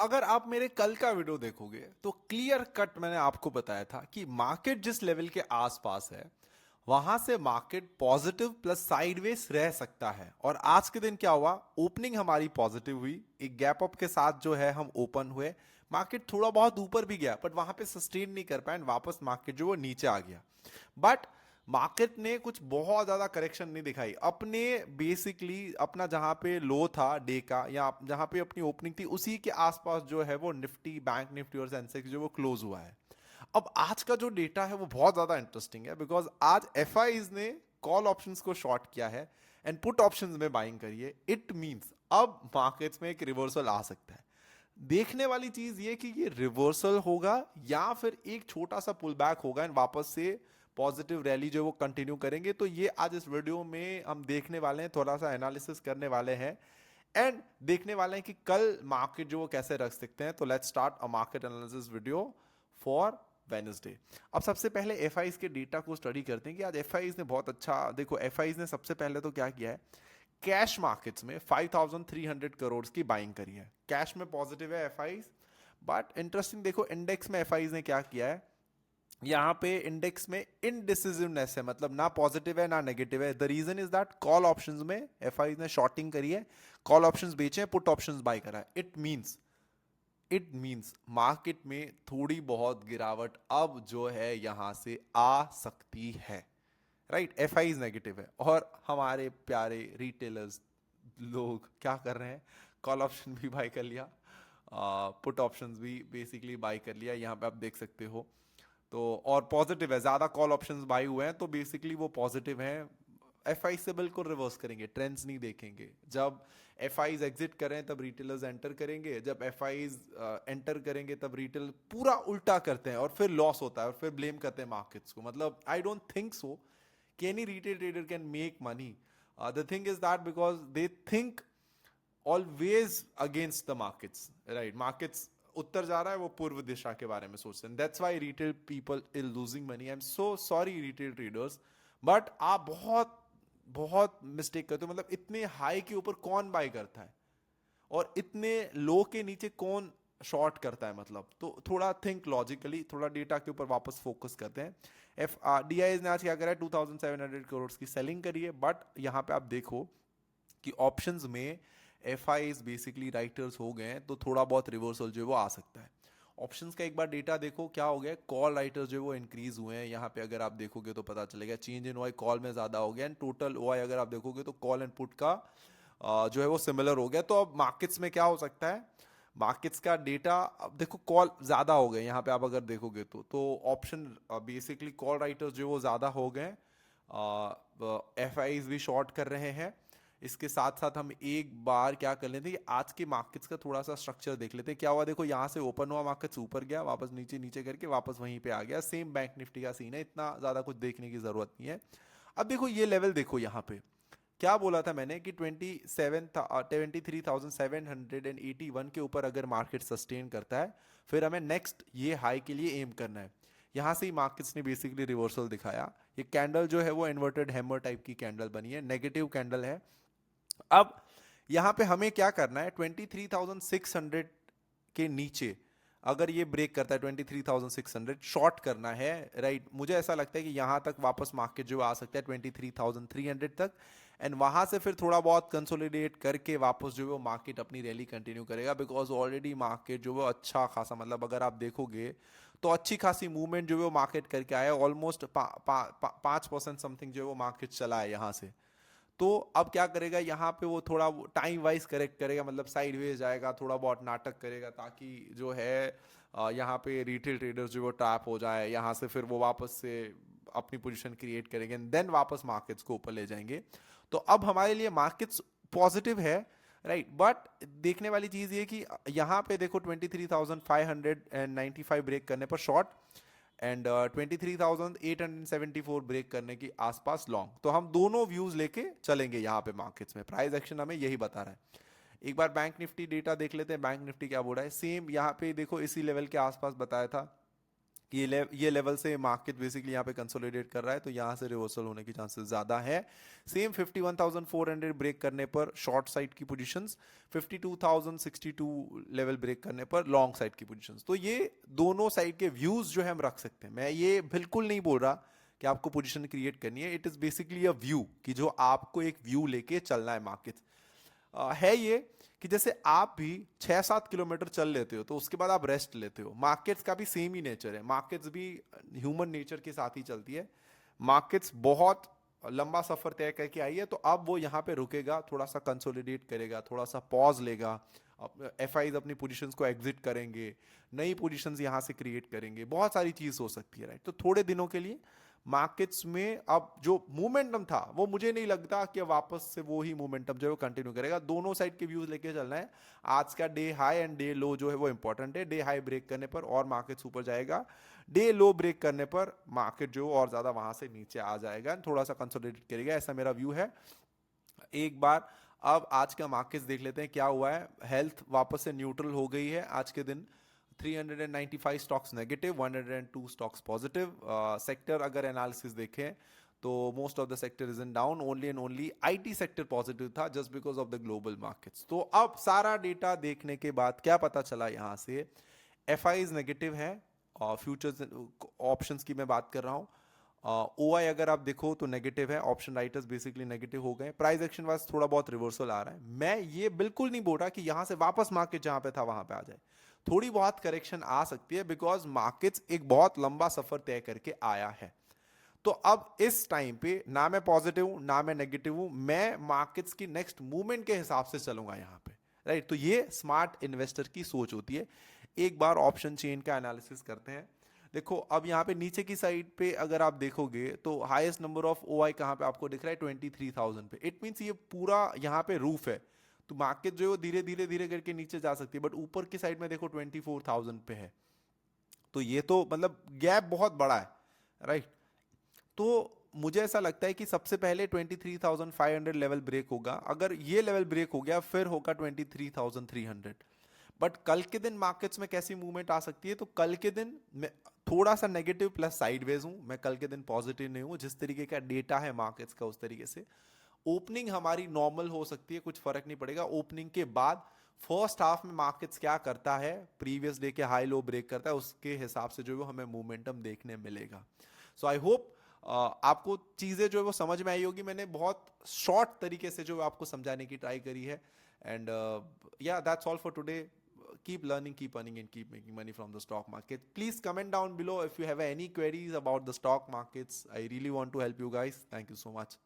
अगर आप मेरे कल का वीडियो देखोगे तो क्लियर कट मैंने आपको बताया था कि मार्केट जिस लेवल के आसपास है वहां से मार्केट पॉजिटिव प्लस साइडवेज रह सकता है। और आज के दिन क्या हुआ, ओपनिंग हमारी पॉजिटिव हुई, एक गैप अप के साथ जो है हम ओपन हुए। मार्केट थोड़ा बहुत ऊपर भी गया बट वहां पे सस्टेन नहीं कर पाया and वापस मार्केट जो वो नीचे आ गया। बट मार्केट ने कुछ बहुत ज्यादा करेक्शन नहीं दिखाई, अपने बेसिकली अपना जहां पे लो था डे का या जहां पे अपनी ओपनिंग थी उसी के आसपास जो है वो निफ्टी, बैंक निफ्टी और सेंसेक्स जो वो क्लोज हुआ है। अब आज का जो डेटा है वो बहुत ज्यादा इंटरेस्टिंग है बिकॉज आज एफआईज ने कॉल ऑप्शंस को शॉर्ट किया है एंड पुट ऑप्शंस में बाइंग करिए। इट मींस अब मार्केट्स में एक रिवर्सल आ सकता है। देखने वाली चीज ये कि ये रिवर्सल होगा या फिर एक छोटा सा पुल बैक होगा एंड वापस से पॉजिटिव रैली जो वो कंटिन्यू करेंगे। तो ये आज इस वीडियो में हम देखने वाले हैं, थोड़ा सा एनालिसिस करने वाले हैं एंड देखने वाले हैं कि कल मार्केट जो वो कैसे रख सकते हैं। तो let's start a market analysis video for Wednesday. अब सबसे पहले एफआईज के डेटा को स्टडी करते हैं कि आज एफआईज ने बहुत अच्छा, देखो एफआईज ने सबसे पहले तो क्या किया है, कैश मार्केट्स में 5300 करोड़ की बाइंग करी है। कैश में पॉजिटिव है एफआईज। बट इंटरेस्टिंग देखो इंडेक्स में एफआईज ने क्या किया है, यहां पे इंडेक्स में इनडिसिसिवनेस है, मतलब ना पॉजिटिव है ना नेगेटिव है। The reason is that call options में एफआईज ने शॉर्टिंग करी है, कॉल ऑप्शंस बेचे, पुट ऑप्शंस बाय करा है। इट मींस मार्केट में थोड़ी बहुत गिरावट अब जो है यहां से आ सकती है। राइट, एफआईज नेगेटिव है और हमारे प्यारे रिटेलर्स लोग क्या कर रहे हैं, कॉल ऑप्शन भी बाय कर लिया, पुट ऑप्शंस भी बेसिकली बाय कर लिया, यहाँ पे आप देख सकते हो। तो और पॉजिटिव है, ज्यादा कॉल ऑप्शंस बाय हुए हैं तो बेसिकली वो पॉजिटिव हैं। एफआई से बिल्कुल रिवर्स करेंगे, ट्रेंड्स नहीं देखेंगे। जब एफआईज एग्जिट करें तब रिटेलर्स एंटर करेंगे, जब एफआईज एंटर करेंगे तब रिटेल पूरा उल्टा करते हैं और फिर लॉस होता है और फिर ब्लेम करते हैं मार्केट्स को। मतलब आई डोंट थिंक सो कि any retail trader can make money. The thing is that because they think always against the markets. Right, markets उत्तर जा रहा है वो पूर्व दिशा के बारे में सोचते हैं। That's why retail people is losing money. I am so sorry retail traders, but आप बहुत बहुत मिस्टेक करते हो। मतलब इतने हाई के ऊपर कौन बाय करता है और इतने लो के नीचे कौन शॉर्ट करता है, मतलब तो थोड़ा थिंक लॉजिकली, थोड़ा डेटा के ऊपर वापस फोकस करते हैं। एफ डी आई ने आज क्या करा है, 2700 की सेलिंग करी है। बट यहाँ पे आप देखो कि ऑप्शंस में एफ आई बेसिकली राइटर्स हो गए हैं तो थोड़ा बहुत रिवर्सल जो है वो आ सकता है। ऑप्शंस का एक बार डेटा देखो क्या हो गया, कॉल राइटर्स जो है वो इंक्रीज हुए हैं। यहाँ पे अगर आप देखोगे तो पता चलेगा चेंज इन ओआई कॉल में ज्यादा हो गया एंड टोटल ओआई अगर आप देखोगे तो कॉल एंड पुट का जो है वो सिमिलर हो गया। तो अब मार्केट्स में क्या हो सकता है, मार्केट्स का डेटा अब देखो कॉल ज्यादा हो गए यहाँ पे आप अगर देखोगे तो ऑप्शन बेसिकली कॉल राइटर्स जो वो ज्यादा हो गए, एफ आई भी शॉर्ट कर रहे हैं। इसके साथ साथ हम एक बार क्या कर लेते हैं कि आज के मार्केट्स का थोड़ा सा स्ट्रक्चर देख लेते हैं। क्या हुआ, देखो यहाँ से ओपन हुआ, मार्केट्स ऊपर गया, वापस नीचे नीचे करके वापस वहीं पे आ गया। सेम बैंक निफ्टी का सीन है, इतना ज्यादा कुछ देखने की जरूरत नहीं है। अब देखो ये लेवल देखो, यहाँ पे क्या बोला था मैंने कि 23,781 के ऊपर अगर मार्केट सस्टेन करता है फिर हमें नेक्स्ट ये हाई के लिए एम करना है। यहां से ही मार्केट्स ने बेसिकली रिवर्सल दिखाया। ये कैंडल जो है वो इन्वर्टेड हैमर टाइप की कैंडल बनी है, नेगेटिव कैंडल है। अब यहां पे हमें क्या करना है, 23,600 के नीचे अगर ये ब्रेक करता है 23,600 शॉर्ट करना है। राइट, मुझे ऐसा लगता है कि यहां तक वापस मार्केट जो आ सकता है 23,300 तक एंड वहां से फिर थोड़ा बहुत कंसोलिडेट करके वापस जो है वो मार्केट अपनी रैली कंटिन्यू करेगा। बिकॉज ऑलरेडी मार्केट जो है वो अच्छा खासा, मतलब अगर आप देखोगे तो अच्छी खासी मूवमेंट जो है वो मार्केट करके आया, ऑलमोस्ट 5% समथिंग जो है वो मार्केट चला है यहां से। तो अब क्या करेगा, यहाँ पे वो थोड़ा टाइम वाइज करेक्ट करेगा, मतलब साइडवेज जाएगा, थोड़ा बहुत नाटक करेगा ताकि जो है यहाँ पे रिटेल ट्रेडर्स जो वो ट्रैप हो जाए, यहाँ से फिर वो वापस से अपनी पोजीशन क्रिएट करेंगे देन वापस मार्केट्स को ऊपर ले जाएंगे। तो अब हमारे लिए मार्केट्स पॉजिटिव है। राइट, बट देखने वाली चीज ये कि यहाँ पे देखो 23,595 ब्रेक करने पर शॉर्ट एंड 23,874 ब्रेक करने की आसपास लॉन्ग। तो हम दोनों व्यूज लेके चलेंगे यहाँ पे मार्केट्स में, प्राइस एक्शन हमें यही बता रहा है। एक बार बैंक निफ्टी डेटा देख लेते हैं, बैंक निफ्टी क्या बोल रहा है। सेम यहाँ पे देखो इसी लेवल के आसपास बताया था ये लेवल से मार्केट बेसिकली यहाँ पे कंसोलिडेट कर रहा है, तो यहाँ से रिवर्सल होने की चांसेस ज़्यादा है। सेम 51,400 ब्रेक करने पर शॉर्ट साइड की पोजीशंस, 52,062 लेवल ब्रेक करने पर लॉन्ग साइड की पोजीशंस। तो ये दोनों साइड के व्यूज जो है हम रख सकते हैं। मैं ये बिल्कुल नहीं बोल रहा कि आपको पोजीशन क्रिएट करनी है, it is basically a view कि जो आपको एक व्यू लेके चलना है मार्केट। है ये कि जैसे आप भी 6-7 किलोमीटर चल लेते हो तो उसके बाद आप रेस्ट लेते हो, मार्केट्स का भी सेम ही नेचर है। मार्केट्स भी ह्यूमन नेचर के साथ ही चलती है। मार्केट्स बहुत लंबा सफर तय करके आई है, तो अब वो यहाँ पे रुकेगा, थोड़ा सा कंसोलिडेट करेगा, थोड़ा सा पॉज लेगा, एफ आईज अपनी पोजीशंस को एग्जिट करेंगे, नई पोजीशंस यहाँ से क्रिएट करेंगे, बहुत सारी चीज हो सकती है, राइट। तो थोड़े दिनों के लिए मार्केट्स में अब जो मोमेंटम था वो मुझे नहीं लगता कि वापस से वो ही मोमेंटम जो है वो कंटिन्यू करेगा। दोनों साइड के व्यूज लेके चलना है। आज का डे हाई एंड डे लो जो है वो इंपॉर्टेंट है। डे हाई ब्रेक करने पर और मार्केट्स ऊपर जाएगा, डे लो ब्रेक करने पर मार्केट जो और ज्यादा वहां से नीचे आ जाएगा, थोड़ा सा कंसोलिडेट करेगा, ऐसा मेरा व्यू है। एक बार अब आज का मार्केट्स देख लेते हैं क्या हुआ है। हेल्थ वापस से न्यूट्रल हो गई है आज के दिन। 395 stocks negative, 102 stocks positive. Sector अगर एनालिसिस देखें तो most of the sector is in down, only and only IT sector positive था just because of the global markets. तो अब सारा डेटा देखने के बाद क्या पता चला, यहां से एफ आईज नेगेटिव है, फ्यूचर्स ऑप्शंस की मैं बात कर रहा हूं। ओ आई अगर आप देखो तो नेगेटिव है, ऑप्शन राइटर्स बेसिकली नेगेटिव हो गए, प्राइस एक्शन वाइज थोड़ा बहुत रिवर्सल आ रहा है। मैं ये बिल्कुल नहीं बोल रहा कि यहां से वापस मार्केट जहां पे था वहां पे आ जाए, थोड़ी बहुत करेक्शन आ सकती है बिकॉज मार्केट्स एक बहुत लंबा सफर तय करके आया है। तो अब इस टाइम पे ना मैं पॉजिटिव हूं ना मैं नेगेटिव हूं, मैं मार्केट्स की नेक्स्ट मूवमेंट के हिसाब से चलूंगा यहां पे, राइट। तो ये स्मार्ट इन्वेस्टर की सोच होती है। एक बार ऑप्शन चेन का एनालिसिस करते हैं। देखो अब यहाँ पे नीचे की साइड पे अगर आप देखोगे तो हाईएस्ट नंबर ऑफ ओ आई कहाँ पे आपको दिख रहा है, 23,000 पे। इट मीन्स ये पूरा यहाँ पे रूफ है, तो मार्केट जो है वो धीरे धीरे धीरे करके नीचे जा सकती है, बट ऊपर की साइड में देखो 24,000 पे है। तो ये तो मतलब गैप बहुत बड़ा है, राइट। तो मुझे ऐसा लगता है कि सबसे पहले 23,500 लेवल ब्रेक होगा। अगर ये लेवल ब्रेक हो गया फिर होगा 23,300। बट कल के दिन मार्केट्स में कैसी मूवमेंट आ सकती है, तो कल के दिन मैं थोड़ा सा नेगेटिव प्लस साइडवेज हूं, मैं कल के दिन पॉजिटिव नहीं हूं। जिस तरीके का डेटा है मार्केट्स का उस तरीके से ओपनिंग हमारी नॉर्मल हो सकती है, कुछ फर्क नहीं पड़ेगा। ओपनिंग के बाद फर्स्ट हाफ में मार्केट्स क्या करता है, प्रीवियस डे के हाई लो ब्रेक करता है, उसके हिसाब से जो है हमें मोमेंटम देखने मिलेगा। सो आई होप आपको चीजें जो है वो समझ में आई होगी। मैंने बहुत शॉर्ट तरीके से जो आपको समझाने की ट्राई करी है। एंड या that's all for today. Keep learning, keep earning, and keep making money from the stock market. Please comment down below if you have any queries about the stock markets. I really want to help you guys. Thank you so much.